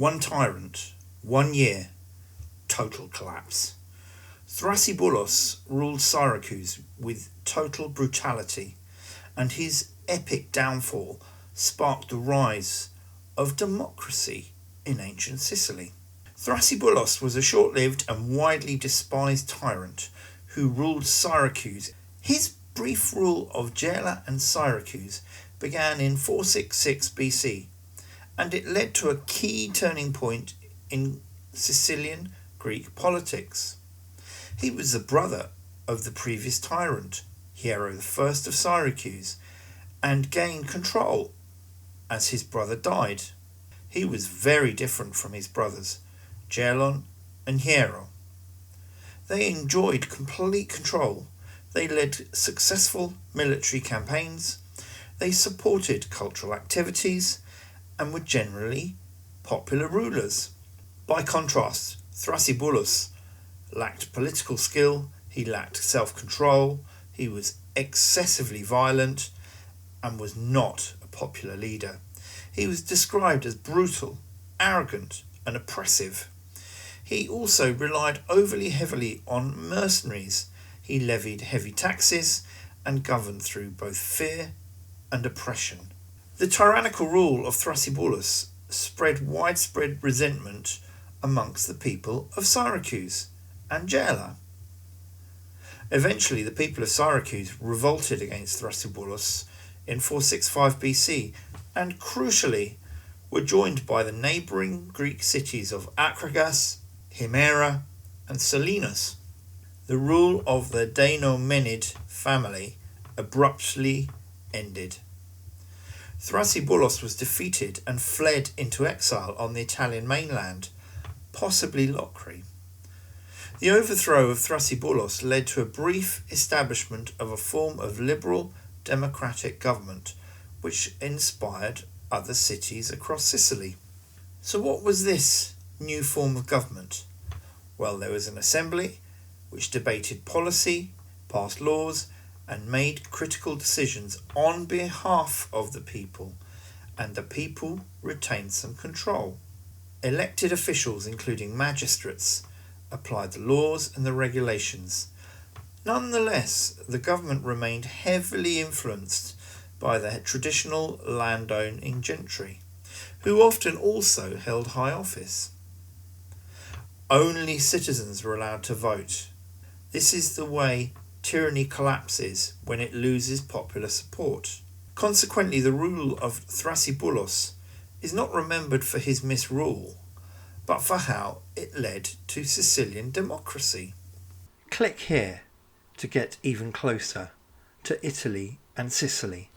One tyrant, 1 year, total collapse. Thrasybulus ruled Syracuse with total brutality, and his epic downfall sparked the rise of democracy in ancient Sicily. Thrasybulus was a short-lived and widely despised tyrant who ruled Syracuse. His brief rule of Gela and Syracuse began in 466 BC, and it led to a key turning point in Sicilian Greek politics. He was the brother of the previous tyrant, Hiero I of Syracuse, and gained control as his brother died. He was very different from his brothers, Gelon and Hiero. They enjoyed complete control. They led successful military campaigns. They supported cultural activities and were generally popular rulers. By contrast, Thrasybulus lacked political skill, he lacked self-control, he was excessively violent and was not a popular leader. He was described as brutal, arrogant and oppressive. He also relied overly heavily on mercenaries. He levied heavy taxes and governed through both fear and oppression. The tyrannical rule of Thrasybulus spread widespread resentment amongst the people of Syracuse and Gela. Eventually, the people of Syracuse revolted against Thrasybulus in 465 BC and, crucially, were joined by the neighbouring Greek cities of Akragas, Himera and Selinus. The rule of the Deinomenid family abruptly ended. Thrasybulus was defeated and fled into exile on the Italian mainland, possibly Locri. The overthrow of Thrasybulus led to a brief establishment of a form of liberal democratic government, which inspired other cities across Sicily. So what was this new form of government? Well, there was an assembly which debated policy, passed laws, and made critical decisions on behalf of the people, and the people retained some control. Elected officials, including magistrates, applied the laws and the regulations. Nonetheless, the government remained heavily influenced by the traditional landowning gentry, who often also held high office. Only citizens were allowed to vote. This is the way tyranny collapses when it loses popular support. Consequently, the rule of Thrasybulus is not remembered for his misrule, but for how it led to Sicilian democracy. Click here to get even closer to Italy and Sicily.